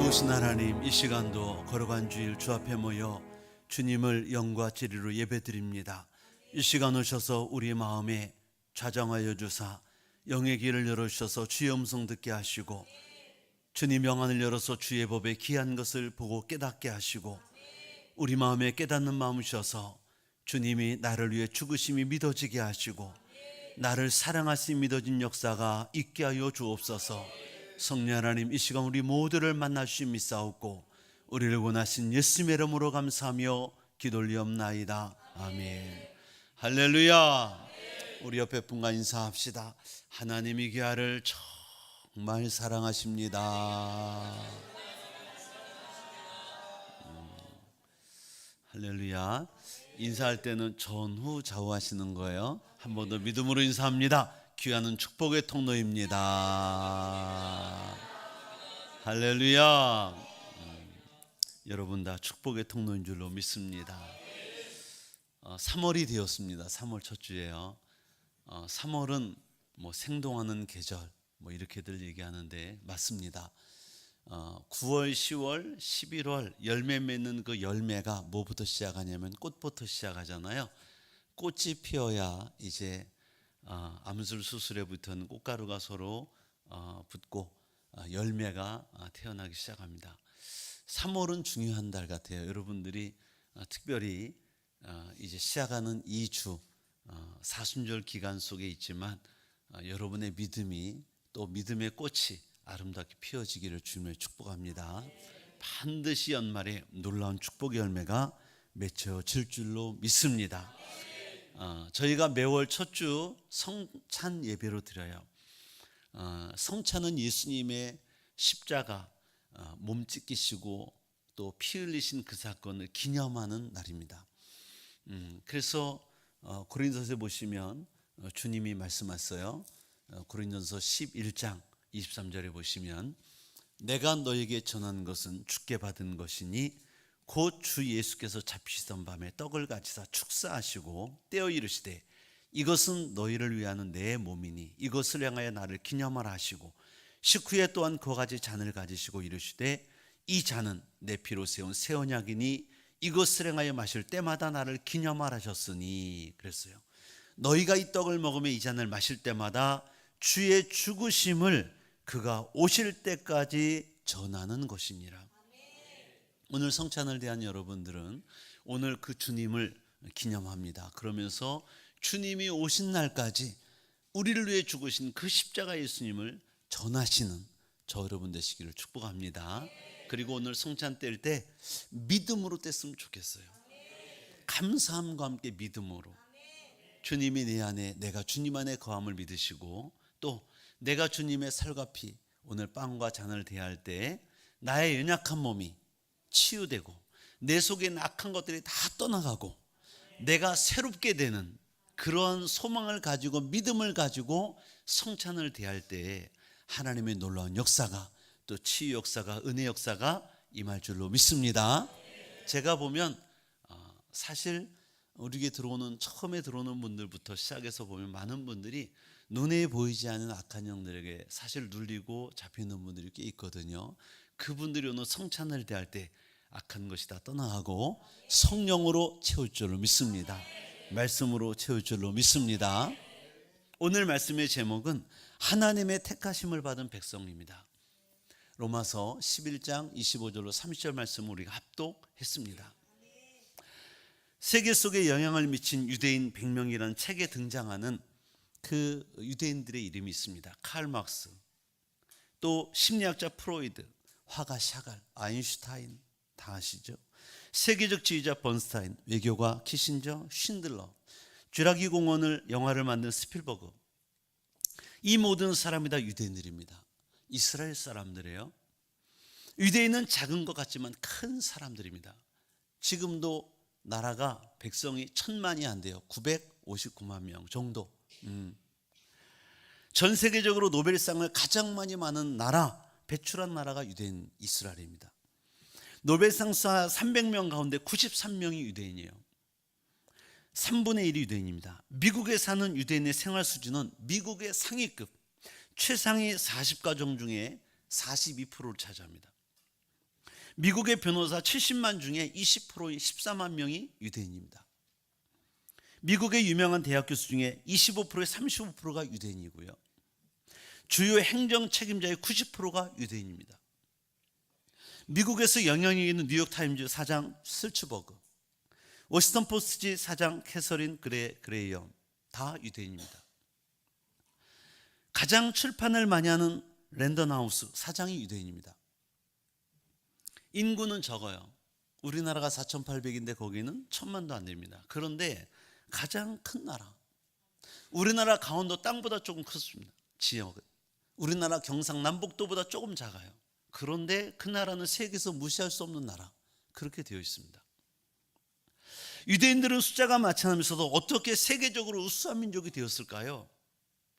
좋으신 하나님, 이 시간도 걸어간 주일 주 앞에 모여 주님을 영과 진리로 예배드립니다. 이 시간 오셔서 우리 마음에 좌정하여 주사 영의 길을 열어주셔서 주의 음성 듣게 하시고, 주님 영안을 열어서 주의 법에 귀한 것을 보고 깨닫게 하시고, 우리 마음에 깨닫는 마음 주셔서 주님이 나를 위해 죽으심이 믿어지게 하시고, 나를 사랑하심이 믿어진 역사가 있게 하여 주옵소서. 성령 하나님, 이 시간 우리 모두를 만나 주심 믿사옵고 우리를 원하신 예수님의 이름으로 감사하며 기도 올리옵나이다. 아멘. 할렐루야. 우리 옆에 분과 인사합시다. 하나님이 귀하를 정말 사랑하십니다. 할렐루야. 인사할 때는 전후 좌우하시는 거예요. 한 번 더 믿음으로 인사합니다. 귀하는 축복의 통로입니다. 할렐루야. 여러분 다 축복의 통로인 줄로 믿습니다. 3월이 되었습니다. 3월 첫 주예요. 3월은 뭐 생동하는 계절 이렇게들 얘기하는데 맞습니다. 9월, 10월, 11월 열매 맺는 그 열매가 뭐부터 시작하냐면 꽃부터 시작하잖아요. 꽃이 피어야 이제 암술 수술에 붙은 꽃가루가 서로 붙고 열매가 태어나기 시작합니다. 3월은 중요한 달 같아요. 여러분들이 특별히 이제 시작하는 2주 사순절 기간 속에 있지만 여러분의 믿음이 또 믿음의 꽃이 아름답게 피어지기를 주님을 축복합니다. 반드시 연말에 놀라운 축복의 열매가 맺혀질 줄로 믿습니다. 저희가 매월 첫 주 성찬 예배로 드려요. 성찬은 예수님의 십자가 몸 찢기시고 또 피 흘리신 그 사건을 기념하는 날입니다. 그래서 고린도서에 보시면 주님이 말씀하셨어요. 고린도서 11장 23절에 보시면 내가 너에게 전한 것은 주께 받은 것이니 곧 주 예수께서 잡히시던 밤에 떡을 가지사 축사하시고 떼어 이르시되 이것은 너희를 위하는 내 몸이니 이것을 향하여 나를 기념하라 하시고 식후에 또한 그와 같이 잔을 가지시고 이르시되 이 잔은 내 피로 세운 새 언약이니 이것을 행하여 마실 때마다 나를 기념하라 하셨으니 그랬어요. 너희가 이 떡을 먹으며 이 잔을 마실 때마다 주의 죽으심을 그가 오실 때까지 전하는 것이니라. 오늘 성찬을 대한 여러분들은 오늘 그 주님을 기념합니다. 그러면서 주님이 오신 날까지 우리를 위해 죽으신 그 십자가 예수님을 전하시는 저 여러분 되시기를 축복합니다. 그리고 오늘 성찬 뗄 때 믿음으로 뗐으면 좋겠어요. 감사함과 함께 믿음으로 주님이 내 안에, 내가 주님 안에 거함을 믿으시고 또 내가 주님의 살과 피, 오늘 빵과 잔을 대할 때 나의 연약한 몸이 치유되고 내 속에 있는 악한 것들이 다 떠나가고 내가 새롭게 되는 그런 소망을 가지고 믿음을 가지고 성찬을 대할 때 하나님의 놀라운 역사가 또 치유 역사가 은혜 역사가 임할 줄로 믿습니다. 제가 보면 사실 우리에게 처음에 들어오는 분들부터 시작해서 보면 많은 분들이 눈에 보이지 않는 악한 영들에게 사실 눌리고 잡히는 분들이 꽤 있거든요. 그분들이 오늘 성찬을 대할 때 악한 것이 다 떠나가고 성령으로 채울 줄로 믿습니다. 말씀으로 채울 줄로 믿습니다. 오늘 말씀의 제목은 하나님의 택하심을 받은 백성입니다. 로마서 11장 25절로 30절 말씀을 우리가 합독했습니다. 세계 속에 영향을 미친 유대인 100명이라는 책에 등장하는 그 유대인들의 이름이 있습니다. 칼 막스, 또 심리학자 프로이드, 화가 샤갈, 아인슈타인 다 아시죠? 세계적 지휘자 번스타인, 외교가 키신저, 쉰들러, 쥐라기 공원을 영화를 만든 스필버그, 이 모든 사람이 다 유대인들입니다. 이스라엘 사람들이에요. 유대인은 작은 것 같지만 큰 사람들입니다. 지금도 나라가 백성이 1000만이 안 돼요. 959만 명 정도. 전 세계적으로 노벨상을 가장 많이 많은 나라, 배출한 나라가 유대인 이스라엘입니다. 노벨상사 300명 가운데 93명이 유대인이에요. 3분의 1이 유대인입니다. 미국에 사는 유대인의 생활 수준은 미국의 상위급 최상위 40가정 중에 42%를 차지합니다. 미국의 변호사 70만 중에 20%인 14만 명이 유대인입니다. 미국의 유명한 대학 교수 중에 25%의 35%가 유대인이고요. 주요 행정 책임자의 90%가 유대인입니다. 미국에서 영향력 있는 뉴욕타임즈 사장 슬츠버그, 워싱턴 포스트 사장 캐서린 그레이엄 다 유대인입니다. 가장 출판을 많이 하는 랜덤 하우스 사장이 유대인입니다. 인구는 적어요. 우리나라가 4,800인데 거기는 1,000만도 안 됩니다. 그런데 가장 큰 나라, 우리나라 강원도 땅보다 조금 크습니다. 지역은 우리나라 경상남북도보다 조금 작아요. 그런데 그 나라는 세계에서 무시할 수 없는 나라, 그렇게 되어 있습니다. 유대인들은 숫자가 많지않으면서도 어떻게 세계적으로 우수한 민족이 되었을까요?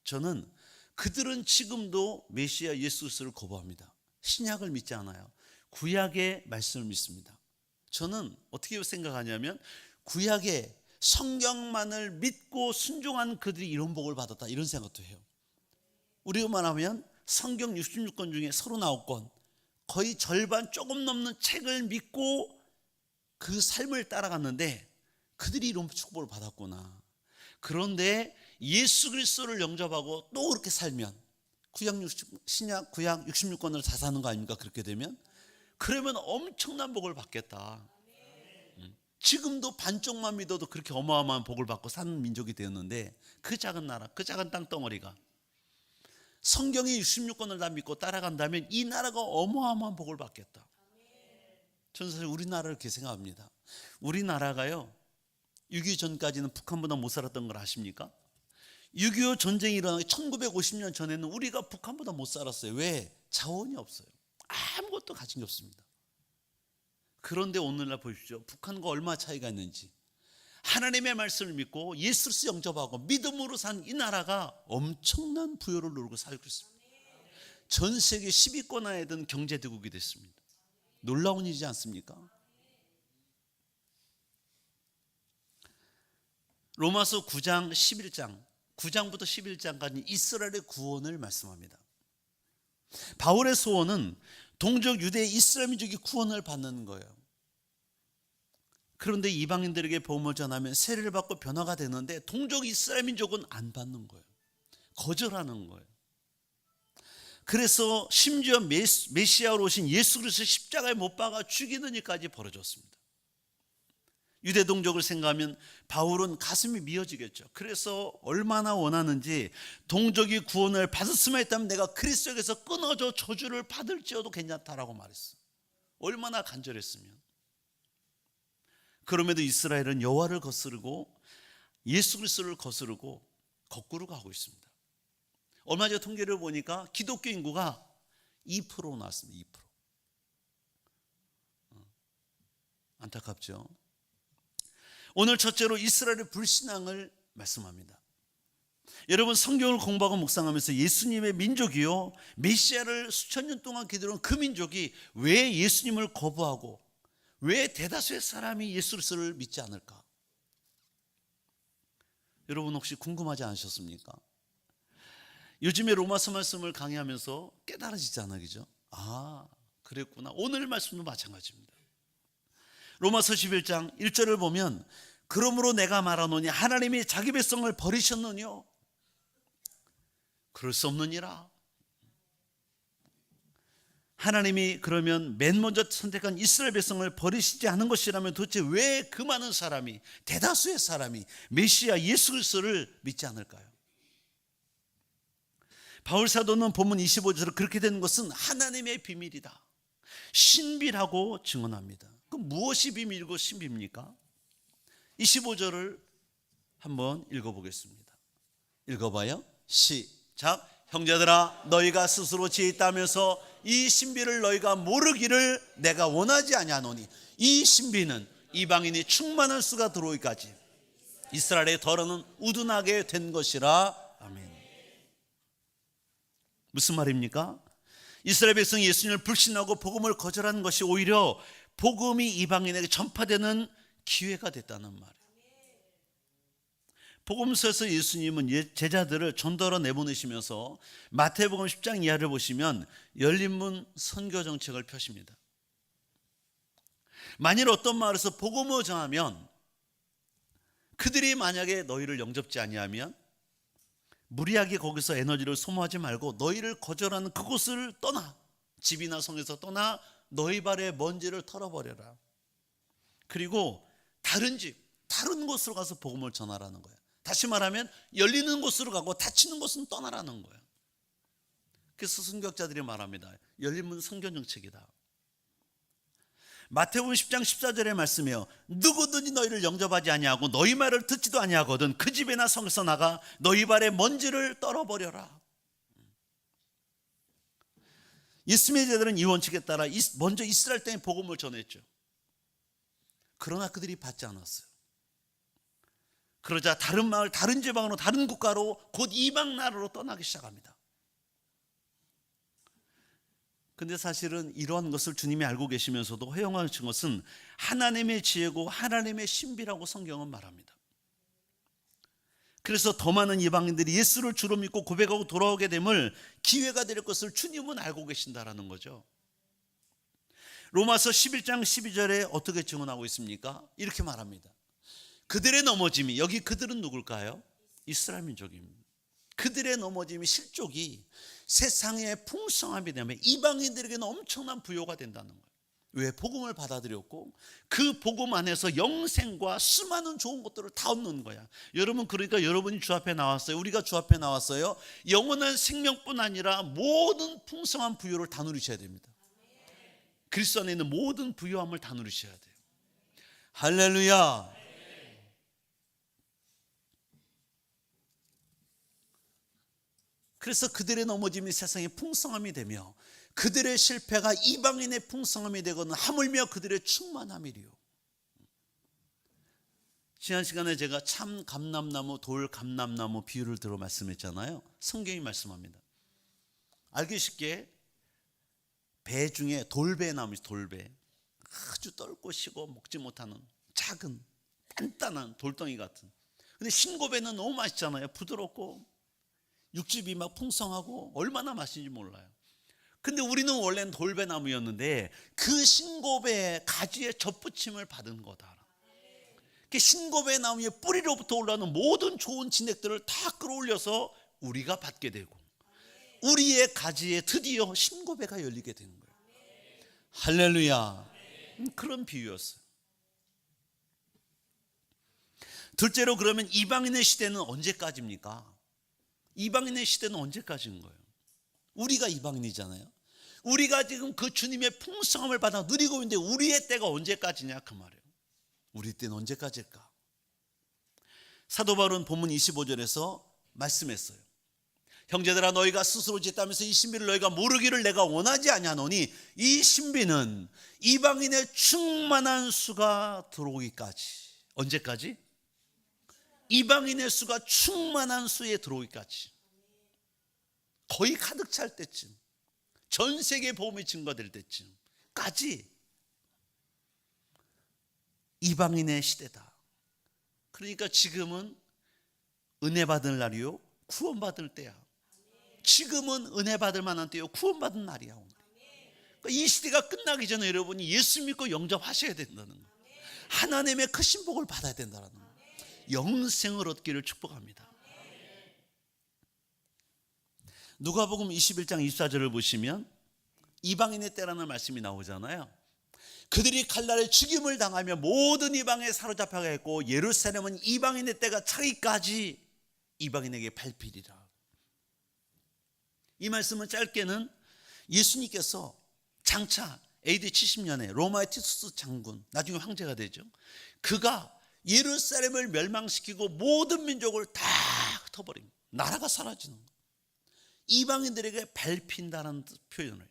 저는 그들은 지금도 메시아 예수 그리스도를 거부합니다. 신약을 믿지 않아요. 구약의 말씀을 믿습니다. 저는 어떻게 생각하냐면 구약의 성경만을 믿고 순종한 그들이 이런 복을 받았다, 이런 생각도 해요. 우리가 말하면 성경 66권 중에 39권, 거의 절반 조금 넘는 책을 믿고 그 삶을 따라갔는데 그들이 이런 축복을 받았구나. 그런데 예수 그리스도를 영접하고 또 그렇게 살면 신약 구약 66권을 다 사는 거 아닙니까? 그렇게 되면 그러면 엄청난 복을 받겠다. 지금도 반쪽만 믿어도 그렇게 어마어마한 복을 받고 사는 민족이 되었는데 그 작은 나라, 그 작은 땅덩어리가 성경의 66권을 다 믿고 따라간다면 이 나라가 어마어마한 복을 받겠다. 저는 사실 우리나라를 그렇게 생각합니다. 우리나라가요 6.25 전까지는 북한보다 못 살았던 걸 아십니까? 6.25 전쟁이 일어나기 1950년 전에는 우리가 북한보다 못 살았어요. 왜? 자원이 없어요. 아무것도 가진 게 없습니다. 그런데 오늘날 보십시오. 북한과 얼마 차이가 있는지. 하나님의 말씀을 믿고 예수를 영접하고 믿음으로 산 이 나라가 엄청난 부여를 누리고 살고 있습니다. 전 세계 10위권 안에 든 경제대국이 됐습니다. 놀라운 일이지 않습니까? 로마서 9장 11장 9장부터 11장까지 이스라엘의 구원을 말씀합니다. 바울의 소원은 동족 유대 이스라엘 민족이 구원을 받는 거예요. 그런데 이방인들에게 복음을 전하면 세례를 받고 변화가 되는데 동족 이스라엘 민족은 안 받는 거예요. 거절하는 거예요. 그래서 심지어 메시아로 오신 예수 그리스도 십자가에 못 박아 죽이는 일까지 벌어졌습니다. 유대 동족을 생각하면 바울은 가슴이 미어지겠죠. 그래서 얼마나 원하는지 동족이 구원을 받았으면 했다면 내가 그리스도에게서 끊어져 저주를 받을지어도 괜찮다라고 말했어요. 얼마나 간절했으면. 그럼에도 이스라엘은 여호와를 거스르고 예수 그리스도를 거스르고 거꾸로 가고 있습니다. 얼마 전에 통계를 보니까 기독교 인구가 2% 나왔습니다. 2%. 안타깝죠. 오늘 첫째로 이스라엘의 불신앙을 말씀합니다. 여러분 성경을 공부하고 묵상하면서 예수님의 민족이요 메시아를 수천 년 동안 기다려온 그 민족이 왜 예수님을 거부하고 왜 대다수의 사람이 예수 그리스도를 믿지 않을까? 여러분 혹시 궁금하지 않으셨습니까? 요즘에 로마서 말씀을 강의하면서 깨달아지잖아요, 그죠? 아, 그랬구나. 오늘 말씀도 마찬가지입니다. 로마서 11장 1절을 보면 그러므로 내가 말하노니 하나님이 자기 백성을 버리셨느뇨? 그럴 수 없느니라. 하나님이 그러면 맨 먼저 선택한 이스라엘 백성을 버리시지 않은 것이라면 도대체 왜 그 많은 사람이 대다수의 사람이 메시아 예수 그리스도를 믿지 않을까요? 바울 사도는 본문 25절에 그렇게 되는 것은 하나님의 비밀이다, 신비라고 증언합니다. 그럼 무엇이 비밀이고 신비입니까? 25절을 한번 읽어보겠습니다. 읽어봐요. 시작. 형제들아 너희가 스스로 지혜 있다면서 이 신비를 너희가 모르기를 내가 원하지 아니하노니 이 신비는 이방인이 충만한 수가 들어오기까지 이스라엘의 더러는 우둔하게 된 것이라. 아멘. 무슨 말입니까? 이스라엘 백성이 예수님을 불신하고 복음을 거절하는 것이 오히려 복음이 이방인에게 전파되는 기회가 됐다는 말이에요. 복음서에서 예수님은 제자들을 전도하러 내보내시면서 마태복음 10장 이하를 보시면 열린 문 선교 정책을 펴십니다. 만일 어떤 마을에서 복음을 전하면 그들이 만약에 너희를 영접지 아니하면 무리하게 거기서 에너지를 소모하지 말고 너희를 거절하는 그곳을 떠나, 집이나 성에서 떠나 너희 발에 먼지를 털어버려라. 그리고 다른 집, 다른 곳으로 가서 복음을 전하라는 거예요. 다시 말하면 열리는 곳으로 가고 닫히는 곳은 떠나라는 거예요. 그래서 성경학자들이 말합니다. 열린 문 성경 정책이다. 마태복음 10장 14절의 말씀이에요. 누구든지 너희를 영접하지 아니하고 너희 말을 듣지도 아니하거든 그 집이나 성에서 나가 너희 발에 먼지를 떨어버려라. 예수님의 제자들은 이 원칙에 따라 먼저 이스라엘 땅에 복음을 전했죠. 그러나 그들이 받지 않았어요. 그러자 다른 마을, 다른 지방으로, 다른 국가로 곧 이방 나라로 떠나기 시작합니다. 근데 사실은 이러한 것을 주님이 알고 계시면서도 허용하신 것은 하나님의 지혜고 하나님의 신비라고 성경은 말합니다. 그래서 더 많은 이방인들이 예수를 주로 믿고 고백하고 돌아오게 됨을 기회가 될 것을 주님은 알고 계신다라는 거죠. 로마서 11장 12절에 어떻게 증언하고 있습니까? 이렇게 말합니다. 그들의 넘어짐이, 여기 그들은 누굴까요? 이스라엘 민족입니다. 그들의 넘어짐이, 실족이 세상의 풍성함이 되면 이방인들에게는 엄청난 부요가 된다는 거예요. 왜? 복음을 받아들였고 그 복음 안에서 영생과 수많은 좋은 것들을 다 얻는 거야. 여러분, 그러니까 여러분이 주 앞에 나왔어요. 우리가 주 앞에 나왔어요. 영원한 생명뿐 아니라 모든 풍성한 부요를 다 누리셔야 됩니다. 그리스도 안에 있는 모든 부요함을 다 누리셔야 돼요. 할렐루야. 그래서 그들의 넘어짐이 세상의 풍성함이 되며 그들의 실패가 이방인의 풍성함이 되거든 하물며 그들의 충만함이리요. 지난 시간에 제가 참 감람나무, 돌 감람나무 비유를 들어 말씀했잖아요. 성경이 말씀합니다. 알기 쉽게 배 중에 돌배나무, 돌배, 아주 떫고 시고 먹지 못하는 작은 단단한 돌덩이 같은. 근데 신고배는 너무 맛있잖아요. 부드럽고 육즙이 막 풍성하고 얼마나 맛있는지 몰라요. 근데 우리는 원래는 돌배나무였는데 그 신고배 가지에 젖붙임을 받은 거다. 그 신고배 나무의 뿌리로부터 올라오는 모든 좋은 진액들을 다 끌어올려서 우리가 받게 되고 우리의 가지에 드디어 신고배가 열리게 되는 거예요. 할렐루야. 그런 비유였어요. 둘째로, 그러면 이방인의 시대는 언제까지입니까? 이방인의 시대는 언제까지인 거예요? 우리가 이방인이잖아요. 우리가 지금 그 주님의 풍성함을 받아 누리고 있는데 우리의 때가 언제까지냐 그 말이에요. 우리 때는 언제까지일까? 사도 바울은 본문 25절에서 말씀했어요. 형제들아, 너희가 스스로 짓다면서 이 신비를 너희가 모르기를 내가 원하지 아니하노니 이 신비는 이방인의 충만한 수가 들어오기까지. 언제까지? 이방인의 수가 충만한 수에 들어오기까지. 거의 가득 찰 때쯤, 전 세계 복음이 증거될 때쯤까지 이방인의 시대다. 그러니까 지금은 은혜 받을 날이요, 구원받을 때야. 지금은 은혜 받을 만한 때요, 구원받은 날이야. 오늘. 그러니까 이 시대가 끝나기 전에 여러분이 예수 믿고 영접하셔야 된다는 거예요. 하나님의 그 신복을 받아야 된다는 거예요. 영생을 얻기를 축복합니다. 누가복음 21장 24절을 보시면 이방인의 때라는 말씀이 나오잖아요. 그들이 칼날에 죽임을 당하며 모든 이방에 사로잡혀가 했고 예루살렘은 이방인의 때가 차기까지 이방인에게 밟히리라. 이 말씀은 짧게는 예수님께서 장차 AD 70년에 로마의 티투스 장군, 나중에 황제가 되죠. 그가 예루살렘을 멸망시키고 모든 민족을 다 흩어버립니다. 나라가 사라지는 거예요. 이방인들에게 밟힌다는 표현을.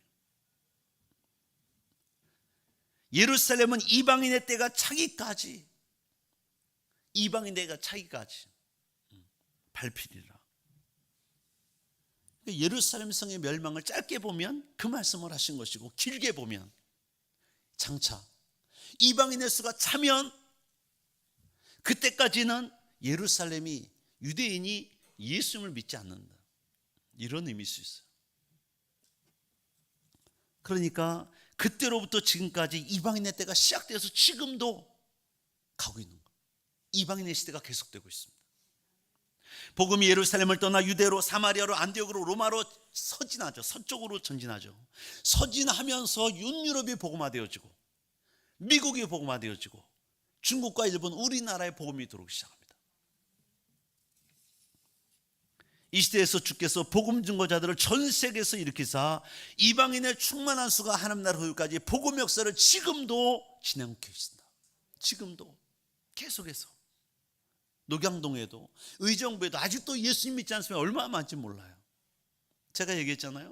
예루살렘은 이방인의 때가 차기까지, 이방인의 때가 차기까지 밟히리라. 예루살렘 성의 멸망을 짧게 보면 그 말씀을 하신 것이고, 길게 보면 장차 이방인의 수가 차면 그때까지는 예루살렘이, 유대인이 예수님을 믿지 않는다, 이런 의미일 수 있어요. 그러니까 그때로부터 지금까지 이방인의 때가 시작되어서 지금도 가고 있는 거예요. 이방인의 시대가 계속되고 있습니다. 복음이 예루살렘을 떠나 유대로, 사마리아로, 안디옥으로, 로마로 서진하죠. 서쪽으로 전진하죠. 서진하면서 윤유럽이 복음화되어지고 미국이 복음화되어지고 중국과 일본, 우리나라에 복음이 들어오기 시작합니다. 이 시대에서 주께서 복음 증거자들을 전 세계에서 일으키사 이방인의 충만한 수가 하나님 나라 후일까지 복음 역사를 지금도 진행하고 계십니다. 지금도 계속해서 녹양동에도, 의정부에도 아직도 예수님 믿지 않으면 얼마나 많은지 몰라요. 제가 얘기했잖아요.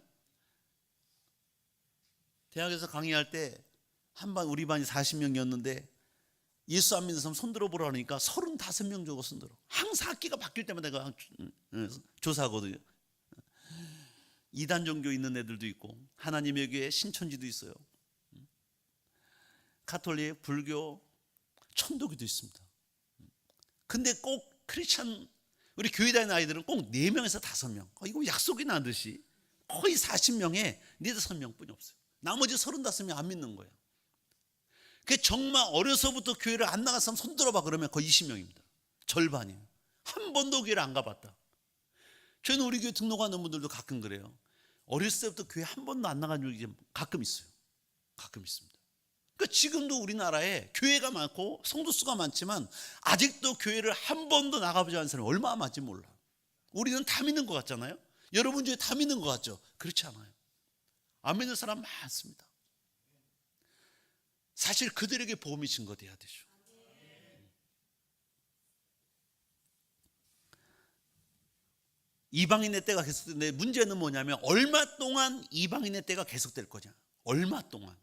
대학에서 강의할 때 한 반, 우리 반이 40명이었는데 예수 안 믿는 사람 손들어 보라 하니까 35명 정도 손들어. 항상 학기가 바뀔 때마다 내가 조사하거든요. 이단 종교 있는 애들도 있고 하나님의 교회 신천지도 있어요. 가톨릭, 불교, 천도교도 있습니다. 근데 꼭 크리스찬, 우리 교회 다니는 아이들은 꼭 4명에서 5명. 이거 약속이 나듯이 거의 40명에 4-5명뿐이 없어요. 나머지 35명 안 믿는 거예요. 그 정말 어려서부터 교회를 안 나간 사람 손들어봐 그러면 거의 20명입니다. 절반이에요. 한 번도 교회를 안 가봤다. 저희는 우리 교회 등록하는 분들도 가끔 그래요. 어렸을 때부터 교회 한 번도 안 나간 적이 가끔 있어요. 가끔 있습니다. 그러니까 지금도 우리나라에 교회가 많고 성도 수가 많지만 아직도 교회를 한 번도 나가보지 않은 사람이 얼마나 많은지 몰라. 우리는 다 믿는 것 같잖아요. 여러분 중에 다 믿는 것 같죠? 그렇지 않아요. 안 믿는 사람 많습니다. 사실 그들에게 복음이 증거돼야 되죠. 이방인의 때가 계속되는데 문제는 뭐냐면 얼마 동안 이방인의 때가 계속될 거냐. 얼마 동안.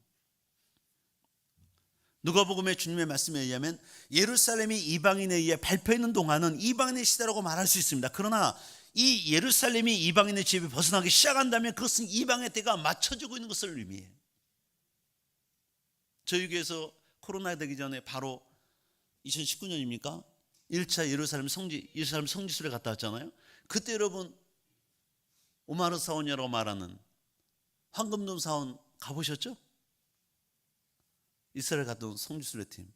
누가복음의 주님의 말씀에 의하면 예루살렘이 이방인에 의해 발표하는 동안은 이방인의 시대라고 말할 수 있습니다. 그러나 이 예루살렘이 이방인의 집에 벗어나기 시작한다면 그것은 이방의 때가 맞춰지고 있는 것을 의미해요. 저희 교회에서 코로나 되기 전에 바로 2019년입니까? 1차 예루살렘 성지순례 갔다 왔잖아요. 그때 여러분 오마르 사원이라고 말하는 황금돔 사원 가보셨죠? 이스라엘 갔다 온 성지순례팀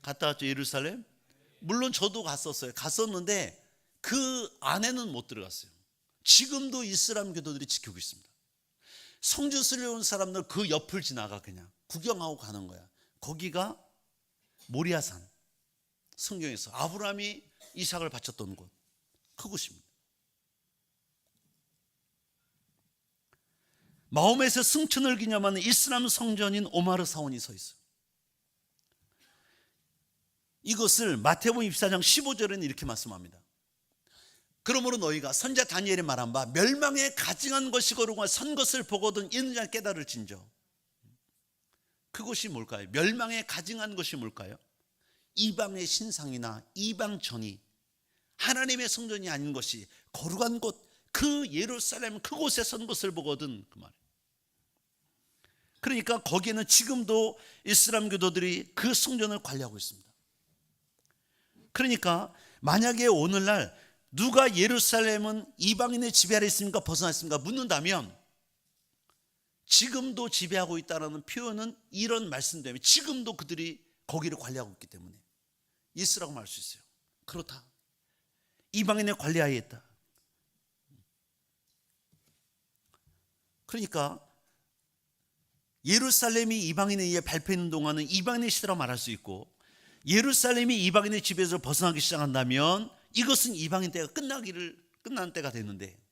갔다 왔죠. 예루살렘. 물론 저도 갔었는데 그 안에는 못 들어갔어요. 지금도 이슬람 교도들이 지키고 있습니다. 성지순례 온 사람들 그 옆을 지나가 그냥 구경하고 가는 거야. 거기가 모리아산, 성경에서 아브라함이 이삭을 바쳤던 곳, 그곳입니다. 마호멧의 승천을 기념하는 이슬람 성전인 오마르 사원이 서 있어요. 이것을 마태복음 24장 15절에는 이렇게 말씀합니다. 그러므로 너희가 선자 다니엘이 말한 바 멸망에 가증한 것이 거룩한 선 것을 보거든 이는 자 깨달을진저. 그것이 뭘까요? 멸망에 가증한 것이 뭘까요? 이방의 신상이나 이방전이 하나님의 성전이 아닌 것이 거룩한 곳, 그 예루살렘 그곳에 선 것을 보거든, 그 말이에요. 그러니까 거기에는 지금도 이슬람 교도들이 그 성전을 관리하고 있습니다. 그러니까 만약에 오늘날 누가 예루살렘은 이방인의 지배 아래 있습니까? 벗어나 있습니까? 묻는다면 지금도 지배하고 있다는 표현은 이런 말씀 때문에 지금도 그들이 거기를 관리하고 있기 때문에 예스라고 말할 수 있어요. 그렇다. 이방인의 관리하에 있다. 그러니까 예루살렘이 이방인에 의해 발표하는 동안은 이방인의 시대라고 말할 수 있고 예루살렘이 이방인의 지배에서 벗어나기 시작한다면 이것은 이방인 때가 끝난 때가 되는데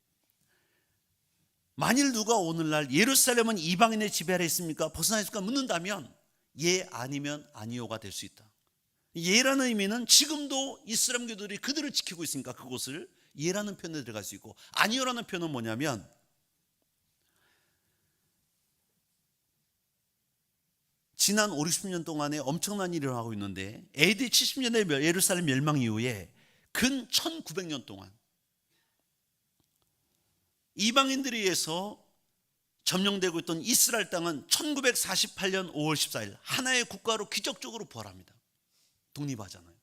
만일 누가 오늘날 예루살렘은 이방인의 지배 아래 있습니까? 벗어나 있을까? 묻는다면 예 아니면 아니요가 될 수 있다. 예라는 의미는 지금도 이슬람교들이 그들을 지키고 있으니까 그곳을 예라는 표현에 들어갈 수 있고 아니요라는 표현은 뭐냐면 지난 5, 60년 동안에 엄청난 일을 하고 있는데 AD 70년대 예루살렘 멸망 이후에 근 1900년 동안 이방인들에 의해서 점령되고 있던 이스라엘 땅은 1948년 5월 14일 하나의 국가로 기적적으로 부활합니다. 독립하잖아요.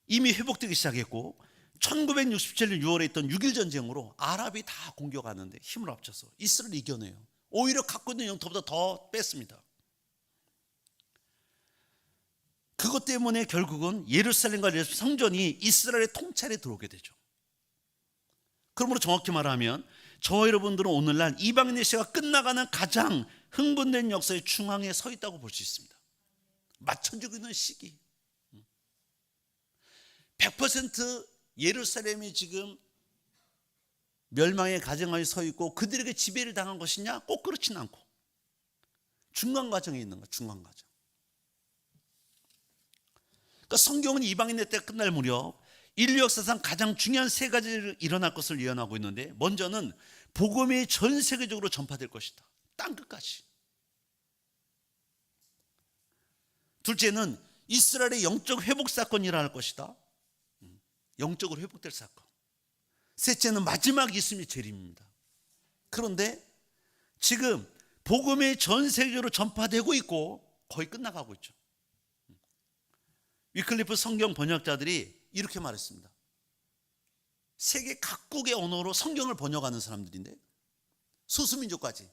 이미 회복되기 시작했고 1967년 6월에 있던 6.1 전쟁으로 아랍이 다 공격하는데 힘을 합쳐서 이스라엘을 이겨내요. 오히려 갖고 있는 영토보다 더 뺐습니다. 그것 때문에 결국은 예루살렘과 성전이 이스라엘의 통찰에 들어오게 되죠. 그러므로 정확히 말하면 저와 여러분들은 오늘날 이방인의 시대가 끝나가는 가장 흥분된 역사의 중앙에 서 있다고 볼 수 있습니다. 맞춰주고 있는 시기. 100% 예루살렘이 지금 멸망의 가정하에 서 있고 그들에게 지배를 당한 것이냐? 꼭 그렇지는 않고 중간 과정에 있는 것, 중간 과정. 그러니까 성경은 이방인의 때가 끝날 무렵 인류 역사상 가장 중요한 세 가지를 일어날 것을 예언하고 있는데, 먼저는 복음이 전 세계적으로 전파될 것이다. 땅끝까지. 둘째는 이스라엘의 영적 회복 사건이 일어날 것이다. 영적으로 회복될 사건. 셋째는 마지막 예수님의 재림입니다. 그런데 지금 복음이 전 세계적으로 전파되고 있고 거의 끝나가고 있죠. 위클리프 성경 번역자들이 이렇게 말했습니다. 세계 각국의 언어로 성경을 번역하는 사람들인데, 소수민족까지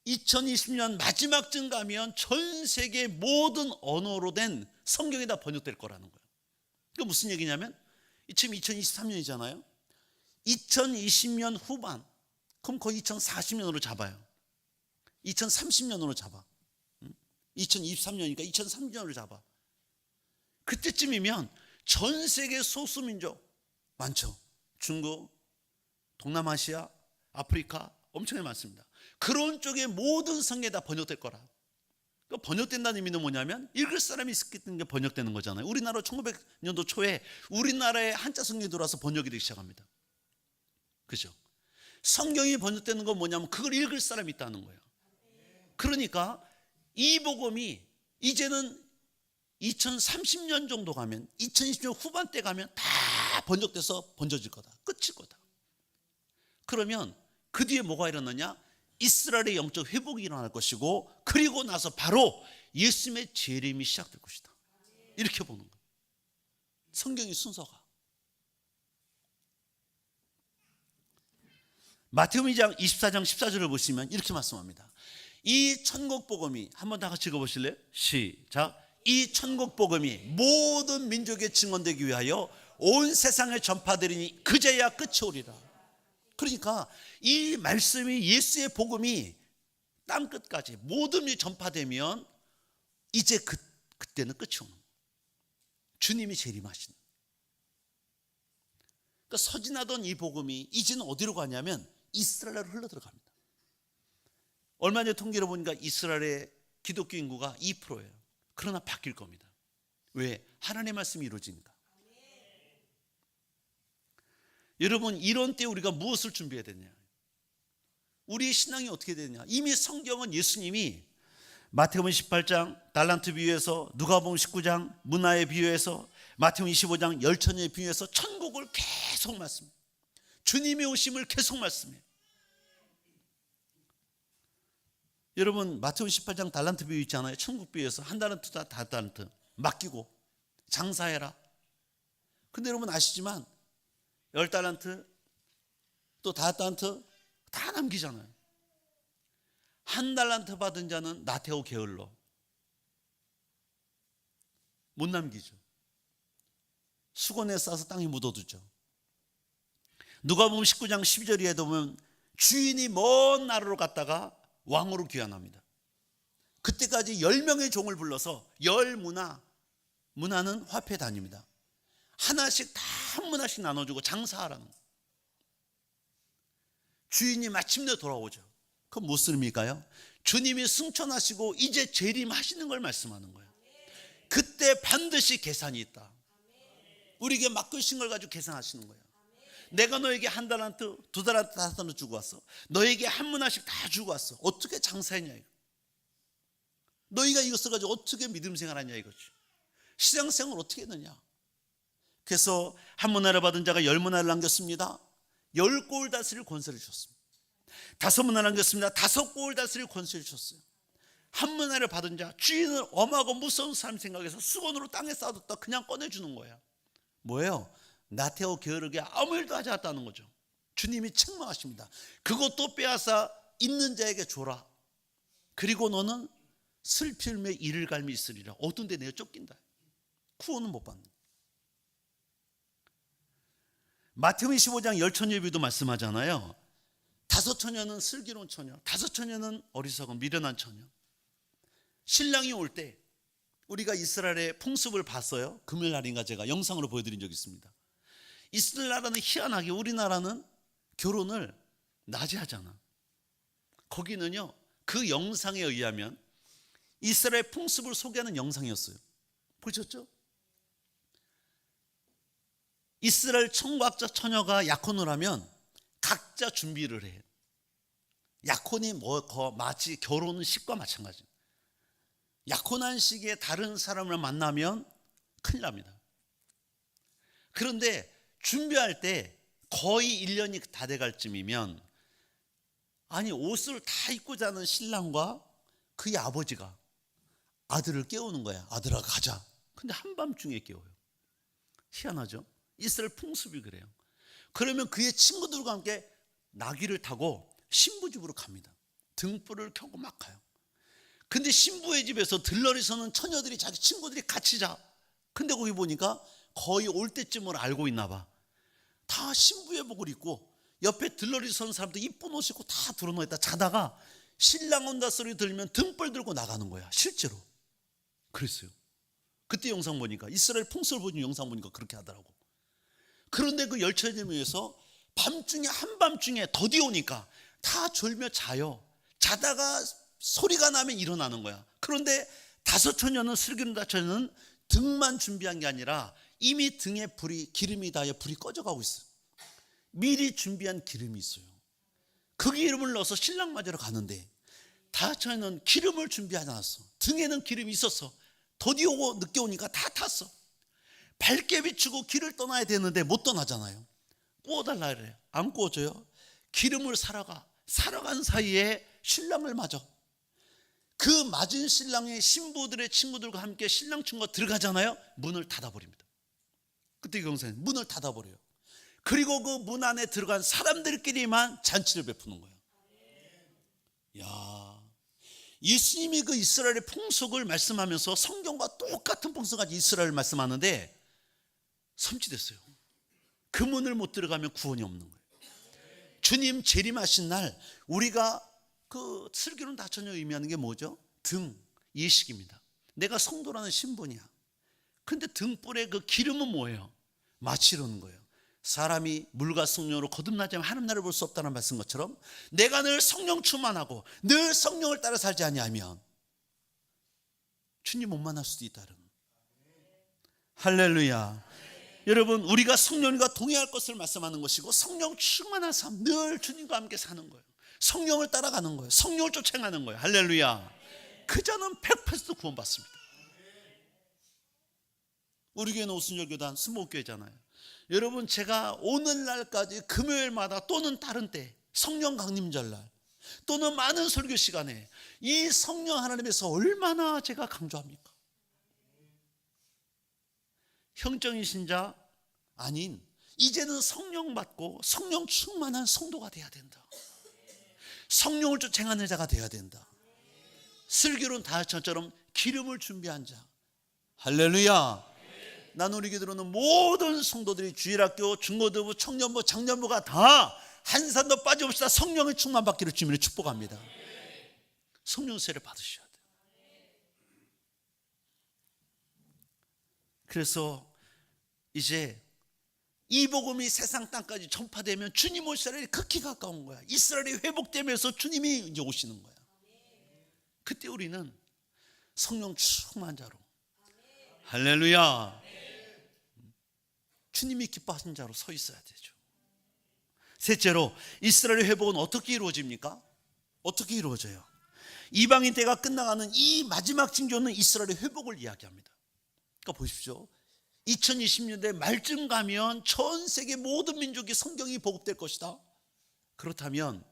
2020년 마지막쯤 가면 전 세계 모든 언어로 된 성경이 다 번역될 거라는 거예요. 그게 무슨 얘기냐면 지금 2023년이잖아요. 2020년 후반, 그럼 거의 2040년으로 잡아요. 2030년으로 잡아. 2023년이니까 2030년으로 잡아. 그때쯤이면 전 세계 소수민족 많죠. 중국, 동남아시아, 아프리카 엄청나게 많습니다. 그런 쪽의 모든 성경이 다 번역될 거라. 그러니까 번역된다는 의미는 뭐냐면 읽을 사람이 있었기 게 번역되는 거잖아요. 우리나라 1900년도 초에 우리나라에 한자 성경이 들어와서 번역이 되기 시작합니다. 그죠? 성경이 번역되는 건 뭐냐면 그걸 읽을 사람이 있다는 거예요. 그러니까 이 복음이 이제는 2030년 정도 가면, 2020년 후반때 가면 다 번역돼서 번져질 거다. 끝일 거다. 그러면 그 뒤에 뭐가 일어나냐? 이스라엘의 영적 회복이 일어날 것이고, 그리고 나서 바로 예수님의 재림이 시작될 것이다. 이렇게 보는 거예요. 성경의 순서가. 마태복음 2장 24장 14절을 보시면 이렇게 말씀합니다. 이 천국 복음이, 한번 다 같이 읽어보실래요? 시작. 이 천국 복음이 모든 민족에 증언되기 위하여 온 세상에 전파되리니 그제야 끝이 오리라. 그러니까 이 말씀이, 예수의 복음이 땅끝까지 모든 민족에 전파되면 이제 그때는 끝이 오는 거예요. 주님이 재림하시는. 그러니까 서진하던 이 복음이 이제는 어디로 가냐면 이스라엘로 흘러들어갑니다. 얼마 전에 통계를 보니까 이스라엘의 기독교 인구가 2%예요. 그러나 바뀔 겁니다. 왜? 하나님의 말씀이 이루어지니까. 여러분, 이런 때 우리가 무엇을 준비해야 되냐? 우리의 신앙이 어떻게 되느냐? 이미 성경은 예수님이 마태복음 18장 달란트 비유에서, 누가복음 19장 문화의 비유에서, 마태복음 25장 열처녀의 비유에서 천국을 계속 말씀해요. 주님의 오심을 계속 말씀해요. 여러분, 마태복음 18장 달란트 비유 있잖아요. 천국 비유에서 한 달란트다 다 달란트 맡기고 장사해라. 근데 여러분 아시지만 10달란트 또 5달란트 다 남기잖아요. 한 달란트 받은 자는 나태오 게을러 못 남기죠. 수건에 싸서 땅에 묻어두죠. 누가복음 19장 12절에 보면 주인이 먼 나라로 갔다가 왕으로 귀환합니다. 그때까지 10명의 종을 불러서 문화는 화폐 단위입니다. 하나씩 다 한 문화씩 나눠주고 장사하라는 거예요. 주인이 마침내 돌아오죠. 그건 무슨 의미일까요? 주님이 승천하시고 이제 재림하시는 걸 말씀하는 거예요. 그때 반드시 계산이 있다. 우리에게 맡기신 걸 가지고 계산하시는 거예요. 내가 너에게 한 달란트, 2달란트, 5달란트 주고 왔어. 너에게 한 문화씩 다 주고 왔어. 어떻게 장사했냐 이거. 너희가 이것을 가지고 어떻게 믿음 생활하냐 이거지. 신앙생활 어떻게 했느냐. 그래서 한 문화를 받은 자가 10문화를 남겼습니다. 10골 다스릴 권세를 주셨습니다. 5문화를 남겼습니다. 5골 다스릴 권세를 주셨어요. 한 문화를 받은 자, 주인을 엄하고 무서운 사람 생각해서 수건으로 땅에 쌓아뒀다 그냥 꺼내주는 거야. 뭐예요? 나태오 게으르게 아무 일도 하지 않았다는 거죠. 주님이 책망하십니다. 그것도 빼앗아 있는 자에게 줘라. 그리고 너는 슬픔에 이를 갈미 있으리라. 어두운 데 내가 쫓긴다. 구원은 못 받는. 마태복음 15장 열처녀비도 말씀하잖아요. 5 처녀는 슬기로운 처녀, 5 처녀는 어리석은 미련한 처녀. 신랑이 올 때 우리가 이스라엘의 풍습을 봤어요. 금요일 날인가 제가 영상으로 보여드린 적이 있습니다. 이스라엘 나라는 희한하게 우리나라는 결혼을 낮에 하잖아. 거기는요, 그 영상에 의하면 이스라엘 풍습을 소개하는 영상이었어요. 보셨죠? 이스라엘 청각자 처녀가 약혼을 하면 각자 준비를 해. 약혼이 마치 결혼식과 마찬가지. 약혼한 시기에 다른 사람을 만나면 큰일 납니다. 그런데 준비할 때 거의 1년이 다 돼갈 쯤이면 옷을 다 입고 자는 신랑과 그의 아버지가 아들을 깨우는 거야. 아들아 가자. 근데 한밤중에 깨워요. 희한하죠? 이스라엘 풍습이 그래요. 그러면 그의 친구들과 함께 나귀를 타고 신부 집으로 갑니다. 등불을 켜고 막 가요. 근데 신부의 집에서 들러리 서는 처녀들이 자기 친구들이 같이 자. 근데 거기 보니까 거의 올 때쯤을 알고 있나 봐. 다 신부의복을 입고 옆에 들러리 서는 사람들 이쁜 옷 입고 다 들어놓아 있다 자다가 신랑 온다 소리 들으면 등불 들고 나가는 거야. 실제로 그랬어요. 그때 영상 보니까, 이스라엘 풍습을 보는 영상 보니까 그렇게 하더라고. 그런데 그 열처녀에서 밤중에 한밤중에 더디 오니까 다 졸며 자요. 자다가 소리가 나면 일어나는 거야. 그런데 5 처녀는, 슬기로운 5 처녀는 등만 준비한 게 아니라 이미 등에 기름이 닿아 불이 꺼져가고 있어요. 미리 준비한 기름이 있어요. 그 기름을 넣어서 신랑 맞으러 가는데 5 처녀는 기름을 준비하지 않았어. 등에는 기름이 있었어. 더디 오고 늦게 오니까 다 탔어. 밝게 비추고 길을 떠나야 되는데 못 떠나잖아요. 구워달라 그래요. 안 구워줘요. 기름을 사러 간 사이에 신랑을 맞아. 그 맞은 신랑의 신부들의 친구들과 함께 신랑 친구가 들어가잖아요. 문을 닫아버립니다. 그때 경상에 문을 닫아버려요. 그리고 그 문 안에 들어간 사람들끼리만 잔치를 베푸는 거예요. 야, 예수님이 그 이스라엘의 풍속을 말씀하면서 성경과 똑같은 풍속까지 이스라엘을 말씀하는데 섬찟했어요. 그 문을 못 들어가면 구원이 없는 거예요. 주님 재림하신 날 우리가 그 슬기로운 5 처녀 의미하는 게 뭐죠? 등, 예식입니다. 내가 성도라는 신분이야. 근데 등불에 그 기름은 뭐예요? 마치려는 거예요. 사람이 물과 성령으로 거듭나지 않으면 하나님 나라를 볼 수 없다는 말씀 것처럼 내가 늘 성령 충만하고 늘 성령을 따라 살지 아니하면 주님 못 만날 수도 있다는. 할렐루야. 여러분, 우리가 성령과 동행할 것을 말씀하는 것이고, 성령 충만한 삶, 늘 주님과 함께 사는 거예요. 성령을 따라가는 거예요. 성령을 쫓아가는 거예요. 할렐루야. 그 자는 100% 구원받습니다. 우리 교회는 오순절교단 수목교회잖아요. 여러분, 제가 오늘날까지 금요일마다 또는 다른 때 성령 강림절날 또는 많은 설교 시간에 이 성령 하나님에서 얼마나 제가 강조합니까? 형적인 신자 아닌 이제는 성령 받고 성령 충만한 성도가 돼야 된다. 성령을 쫓아가는 자가 돼야 된다. 슬기로운 5 처녀처럼 기름을 준비한 자. 할렐루야. 나는 우리 교회는 모든 성도들이 주일학교, 중고등부, 청년부, 장년부가 다 한 사람도 빠짐없이 다 성령의 충만 받기를 주님으로 축복합니다. 성령 세례 받으셔야 돼요. 그래서 이제 이 복음이 세상 땅까지 전파되면 주님 오실 날이 극히 가까운 거야. 이스라엘이 회복되면서 주님이 이제 오시는 거야. 그때 우리는 성령 충만한 자로, 할렐루야, 주님이 기뻐하신 자로 서 있어야 되죠. 셋째로, 이스라엘의 회복은 어떻게 이루어집니까? 어떻게 이루어져요? 이방인 때가 끝나가는 이 마지막 징조는 이스라엘의 회복을 이야기합니다. 그러니까 보십시오. 2020년대 말쯤 가면 전 세계 모든 민족이 성경이 보급될 것이다. 그렇다면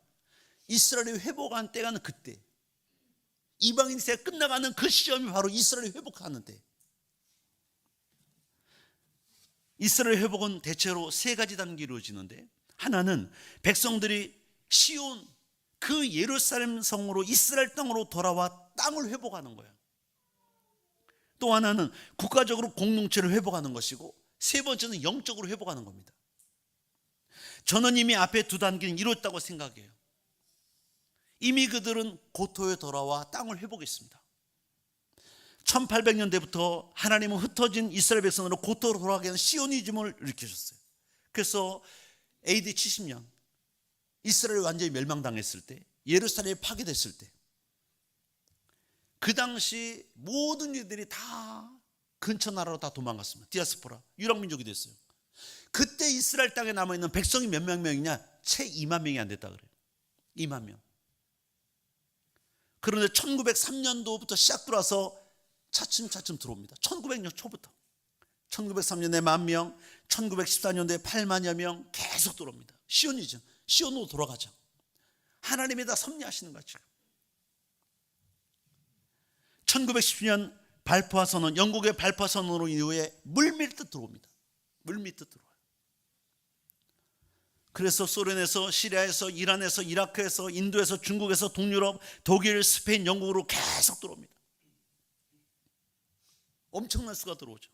이스라엘이 회복한 때가 그때, 이방인 세가 끝나가는 그 시점이 바로 이스라엘이 회복하는 때. 이스라엘 회복은 대체로 3가지 단계로 이루어지는데, 하나는 백성들이 시온 그 예루살렘 성으로 이스라엘 땅으로 돌아와 땅을 회복하는 거예요. 또 하나는 국가적으로 공동체를 회복하는 것이고, 세 번째는 영적으로 회복하는 겁니다. 저는 이미 앞에 두 단계는 이뤘다고 생각해요. 이미 그들은 고토에 돌아와 땅을 회복했습니다. 1800년대부터 하나님은 흩어진 이스라엘 백성으로 고토로 돌아가게 하는 시오니즘을 일으키셨어요. 그래서 AD 70년 이스라엘이 완전히 멸망당했을 때, 예루살렘이 파괴됐을 때, 그 당시 모든 이들이 다 근처 나라로 다 도망갔습니다. 디아스포라, 유랑민족이 됐어요. 그때 이스라엘 땅에 남아있는 백성이 몇 명이냐? 채 2만 명이 안 됐다 그래요. 2만 명. 그런데 1903년도부터 시작들어서 차츰차츰 들어옵니다. 1900년 초부터 1903년에 10,000명, 1914년도에 8만여 명 계속 들어옵니다. 시오니즘, 시온으로 돌아가자. 하나님이 다 섭리하시는 거죠. 1910년 발포화 선언, 영국의 발포화 선언으로 이후에 물밀듯 들어옵니다. 물밀듯 들어와요. 그래서 소련에서, 시리아에서, 이란에서, 이라크에서, 인도에서, 중국에서, 동유럽, 독일, 스페인, 영국으로 계속 들어옵니다. 엄청난 수가 들어오죠.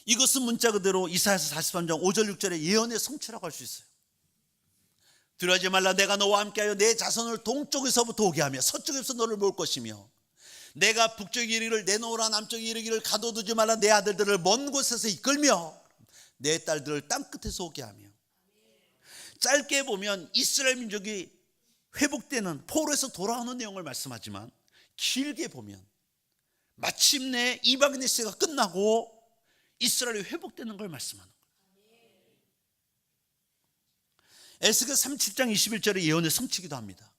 이것은 문자 그대로 이사야서 43장 5절 6절의 예언의 성취라고 할 수 있어요. 두려워하지 말라, 내가 너와 함께하여 내 자손을 동쪽에서부터 오게 하며 서쪽에서 너를 모을 것이며, 내가 북쪽에 이르기를 내놓으라, 남쪽에 이르기를 가둬두지 말라, 내 아들들을 먼 곳에서 이끌며 내 딸들을 땅끝에서 오게 하며. 짧게 보면 이스라엘 민족이 회복되는, 포로에서 돌아오는 내용을 말씀하지만, 길게 보면 마침내 이방인의 시대가 끝나고 이스라엘이 회복되는 걸 말씀하는 거예요. 에스겔 37장 21절의 예언의 성취기도 합니다.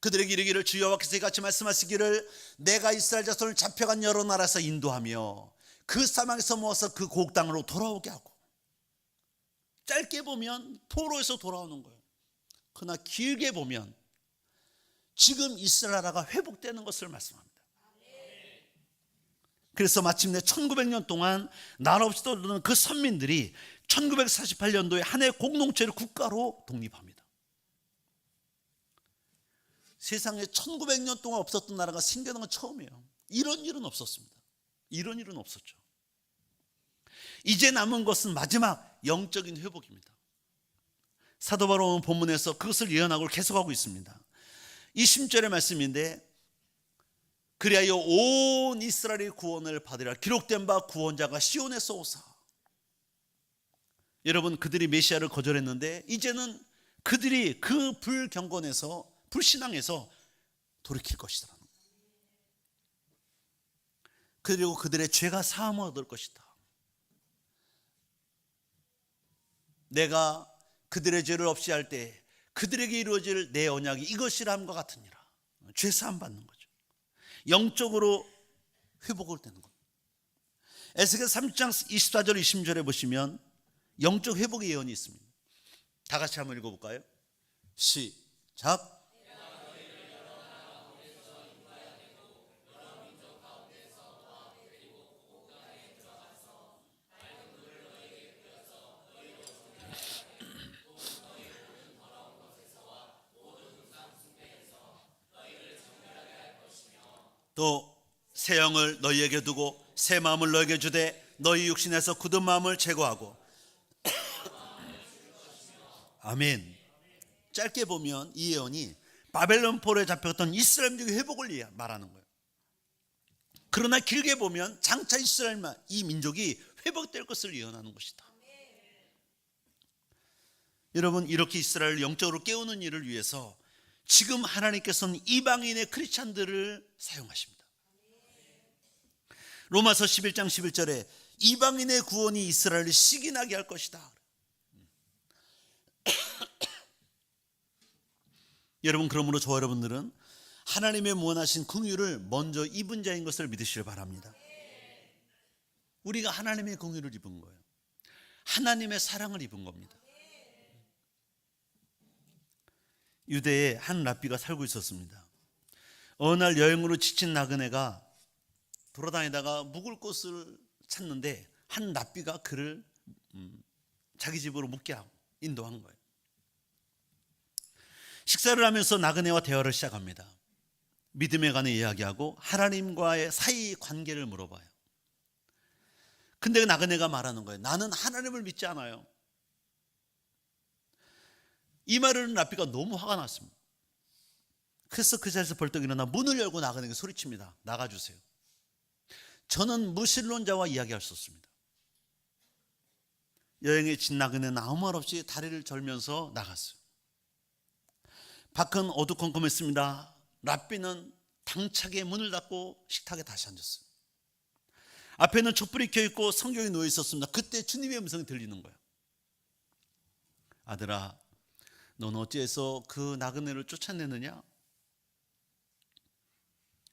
그들에게 이르기를, 주 여호와께서 이같이 말씀하시기를, 내가 이스라엘 자손을 잡혀간 여러 나라에서 인도하며 그 사망에서 모아서 그 고국 땅으로 돌아오게 하고. 짧게 보면 포로에서 돌아오는 거예요. 그러나 길게 보면 지금 이스라엘 나라가 회복되는 것을 말씀합니다. 그래서 마침내 1900년 동안 나라 없이 떠도는 그 선민들이 1948년도에 한 해 공동체를 국가로 독립합니다. 세상에 1900년 동안 없었던 나라가 생겨난 건 처음이에요. 이런 일은 없었습니다. 이런 일은 없었죠. 이제 남은 것은 마지막 영적인 회복입니다. 사도 바울 본문에서 그것을 예언하고 계속하고 있습니다. 이 10절의 말씀인데, 그리하여 온 이스라엘이 구원을 받으리라. 기록된 바 구원자가 시온에서 오사. 여러분, 그들이 메시아를 거절했는데 이제는 그들이 그 불경건에서, 불신앙에서 돌이킬 것이다. 그리고 그들의 죄가 사함을 얻을 것이다. 내가 그들의 죄를 없이 할 때 그들에게 이루어질 내 언약이 이것이라 함과 같으니라. 죄 사함 받는 거죠. 영적으로 회복을 되는 겁니다. 에스겔 3장 24절 20절에 보시면 영적 회복의 예언이 있습니다. 다 같이 한번 읽어볼까요? 시작. 또 새 영을 너희에게 두고 새 마음을 너희에게 주되 너희 육신에서 굳은 마음을 제거하고. 아멘. 짧게 보면 이 예언이 바벨론 포로에 잡혔던 이스라엘 민족의 회복을 말하는 거예요. 그러나 길게 보면 장차 이스라엘만, 이 민족이 회복될 것을 예언하는 것이다. 여러분, 이렇게 이스라엘을 영적으로 깨우는 일을 위해서 지금 하나님께서는 이방인의 크리스찬들을 사용하십니다. 로마서 11장 11절에 이방인의 구원이 이스라엘을 시기나게 할 것이다. 여러분, 그러므로 저와 여러분들은 하나님의 무한하신 긍휼을 먼저 입은 자인 것을 믿으시길 바랍니다. 우리가 하나님의 긍휼을 입은 거예요. 하나님의 사랑을 입은 겁니다. 유대에 한 랍비가 살고 있었습니다. 어느 날 여행으로 지친 나그네가 돌아다니다가 묵을 곳을 찾는데 한 랍비가 그를 자기 집으로 묵게 하고 인도한 거예요. 식사를 하면서 나그네와 대화를 시작합니다. 믿음에 관해 이야기하고 하나님과의 사이 관계를 물어봐요. 근데 나그네가 말하는 거예요. 나는 하나님을 믿지 않아요. 이 말을 듣는 랍비가 너무 화가 났습니다. 그래서 그 자리에서 벌떡 일어나 문을 열고 나그네에게 소리칩니다. 나가주세요. 저는 무신론자와 이야기할 수 없습니다. 여행에 진 나그네는 아무 말 없이 다리를 절면서 나갔어요. 밖은 어두컴컴했습니다. 랍비는 당차게 문을 닫고 식탁에 다시 앉았어요. 앞에는 촛불이 켜있고 성경이 놓여 있었습니다. 그때 주님의 음성이 들리는 거예요. 아들아, 넌 어찌해서 그 나그네를 쫓아내느냐?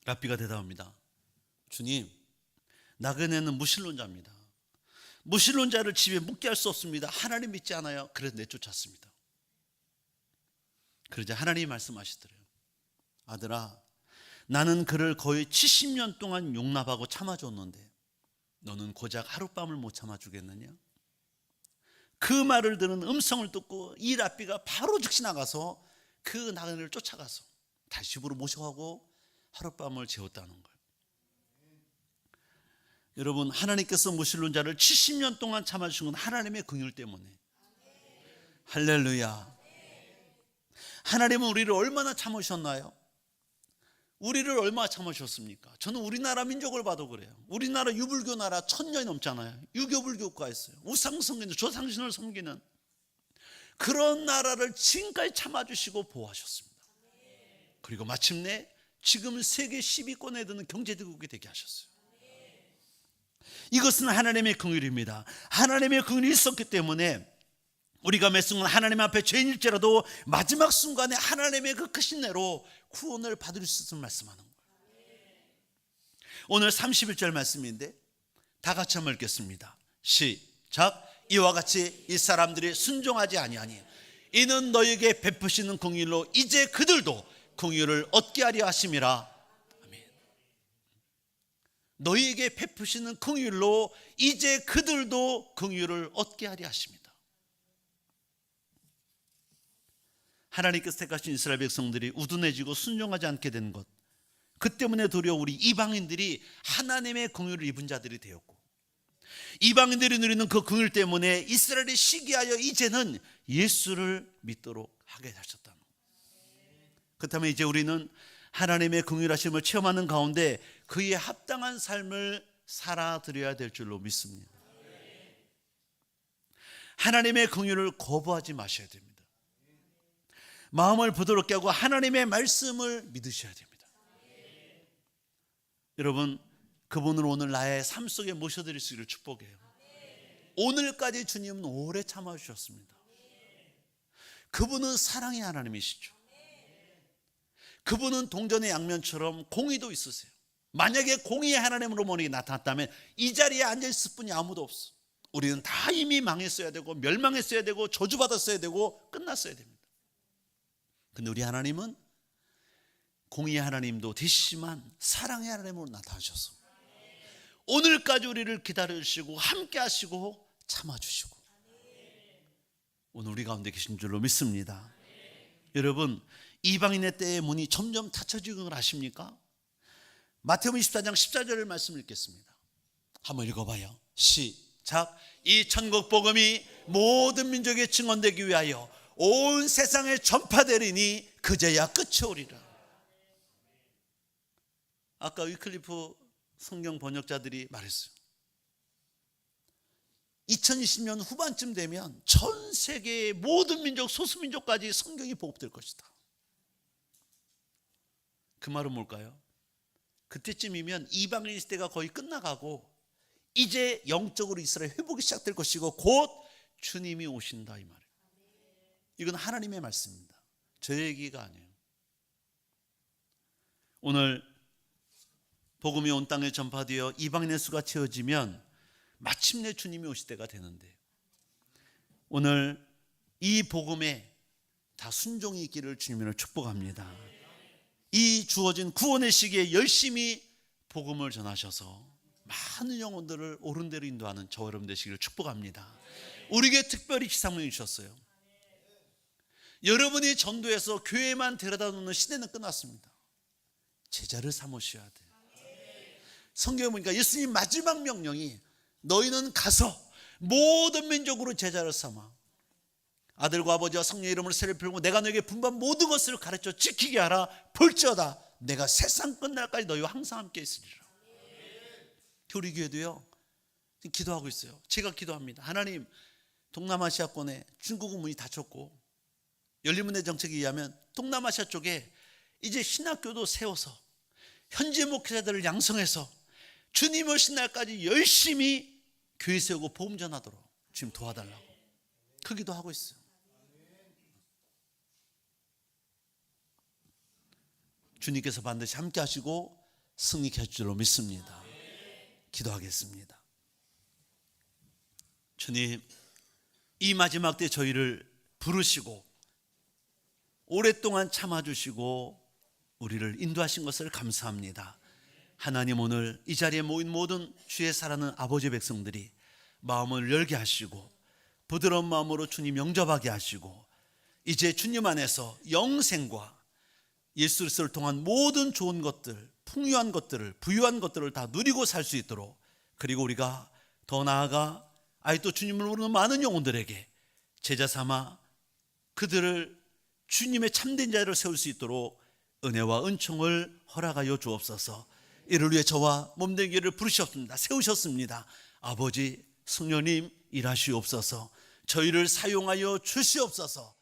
랍비가 대답합니다. 주님, 나그네는 무신론자입니다. 무신론자를 집에 묵게 할 수 없습니다. 하나님 믿지 않아요. 그래서 내쫓았습니다. 그러자 하나님이 말씀하시더래요. 아들아, 나는 그를 거의 70년 동안 용납하고 참아줬는데 너는 고작 하룻밤을 못 참아주겠느냐? 그 말을 들은 음성을 듣고 이 랍비가 바로 즉시 나가서 그 나그네를 쫓아가서 다시 집으로 모셔가고 하룻밤을 재웠다는 거예요. 여러분, 하나님께서 무신론자를 70년 동안 참아주신 건 하나님의 긍휼 때문에. 할렐루야. 하나님은 우리를 얼마나 참으셨나요? 우리를 얼마나 참으셨습니까? 저는 우리나라 민족을 봐도 그래요. 우리나라 유불교 나라 1000년이 넘잖아요. 유교불교가 있어요. 우상 섬기는, 조상신을 섬기는 그런 나라를 지금까지 참아주시고 보호하셨습니다. 그리고 마침내 지금 세계 10위권에 드는 경제대국이 되게 하셨어요. 이것은 하나님의 긍휼입니다. 하나님의 긍휼이 있었기 때문에 우리가 매 순간 하나님 앞에 죄인일지라도 마지막 순간에 하나님의 그 크신 내로 구원을 받을 수 있음을 말씀하는 거예요. 오늘 31절 말씀인데 다 같이 한번 읽겠습니다. 시작. 이와 같이 이 사람들이 순종하지 아니하니 이는 너에게 베푸시는 긍휼로 이제 그들도 긍휼을 얻게 하려 하심이라. 아멘. 너희에게 베푸시는 긍휼로 이제 그들도 긍휼을 얻게 하려 하십니다. 하나님께서 택하신 이스라엘 백성들이 우둔해지고 순종하지 않게 된 것, 그 때문에 도리어 우리 이방인들이 하나님의 긍휼을 입은 자들이 되었고, 이방인들이 누리는 그 긍휼 때문에 이스라엘이 시기하여 이제는 예수를 믿도록 하게 하셨다는 거예요. 그렇다면 이제 우리는 하나님의 긍휼하심을 체험하는 가운데 그에 합당한 삶을 살아드려야 될 줄로 믿습니다. 하나님의 긍휼을 거부하지 마셔야 됩니다. 마음을 부드럽게 하고 하나님의 말씀을 믿으셔야 됩니다. 여러분, 그분을 오늘 나의 삶 속에 모셔드릴 수 있기를 축복해요. 오늘까지 주님은 오래 참아주셨습니다. 그분은 사랑의 하나님이시죠. 그분은 동전의 양면처럼 공의도 있으세요. 만약에 공의의 하나님으로 머리에 나타났다면 이 자리에 앉아있을 분이 아무도 없어. 우리는 다 이미 망했어야 되고 멸망했어야 되고 저주받았어야 되고 끝났어야 됩니다. 근데 우리 하나님은 공의의 하나님도 되시지만 사랑의 하나님으로 나타나셔서 오늘까지 우리를 기다려주시고 함께 하시고 참아주시고 오늘 우리 가운데 계신 줄로 믿습니다. 여러분, 이방인의 때의 문이 점점 닫혀지는 걸 아십니까? 마태복음 24장 14절을 말씀 읽겠습니다. 한번 읽어봐요. 시작. 이 천국 복음이 모든 민족에 증언되기 위하여 온 세상에 전파되리니 그제야 끝이 오리라. 아까 위클리프 성경 번역자들이 말했어요. 2020년 후반쯤 되면 전 세계의 모든 민족, 소수민족까지 성경이 보급될 것이다. 그 말은 뭘까요? 그때쯤이면 이방인 시대가 거의 끝나가고 이제 영적으로 이스라엘 회복이 시작될 것이고 곧 주님이 오신다, 이 말이에요. 이건 하나님의 말씀입니다. 저 얘기가 아니에요. 오늘 복음이 온 땅에 전파되어 이방인의 수가 채워지면 마침내 주님이 오실 때가 되는데 오늘 이 복음에 다 순종이 있기를 주님을 축복합니다. 이 주어진 구원의 시기에 열심히 복음을 전하셔서 많은 영혼들을 옳은 대로 인도하는 저와 여러분 되시기를 축복합니다. 우리에게 특별히 지상명이 주셨어요. 여러분이 전도해서 교회만 데려다 놓는 시대는 끝났습니다. 제자를 삼으셔야 돼요. 성경에 보니까 예수님 마지막 명령이 너희는 가서 모든 민족으로 제자를 삼아 아들과 아버지와 성령의 이름으로 세례를 풀고 내가 너에게 분반 모든 것을 가르쳐 지키게 하라. 볼지어다 내가 세상 끝날까지 너희와 항상 함께 있으리라. 우리 교회도요 기도하고 있어요. 제가 기도합니다. 하나님, 동남아시아권에 중국은 문이 닫혔고 열린문의 정책에 의하면 동남아시아 쪽에 이제 신학교도 세워서 현지 목회자들을 양성해서 주님 오신 날까지 열심히 교회 세우고 복음 전하도록 지금 도와달라고 그 기도하고 있어요. 주님께서 반드시 함께 하시고 승리케 할 줄로 믿습니다. 기도하겠습니다. 주님, 이 마지막 때 저희를 부르시고 오랫동안 참아주시고 우리를 인도하신 것을 감사합니다. 하나님, 오늘 이 자리에 모인 모든 주의 사랑하는 아버지 백성들이 마음을 열게 하시고 부드러운 마음으로 주님 영접하게 하시고 이제 주님 안에서 영생과 예수 그리스도를 통한 모든 좋은 것들, 풍요한 것들을, 부유한 것들을 다 누리고 살 수 있도록, 그리고 우리가 더 나아가 아직도 주님을 모르는 많은 영혼들에게 제자 삼아 그들을 주님의 참된 자를 세울 수 있도록 은혜와 은총을 허락하여 주옵소서. 이를 위해 저와 몸된 교회를 부르셨습니다. 세우셨습니다. 아버지, 성령님 일하시옵소서. 저희를 사용하여 주시옵소서.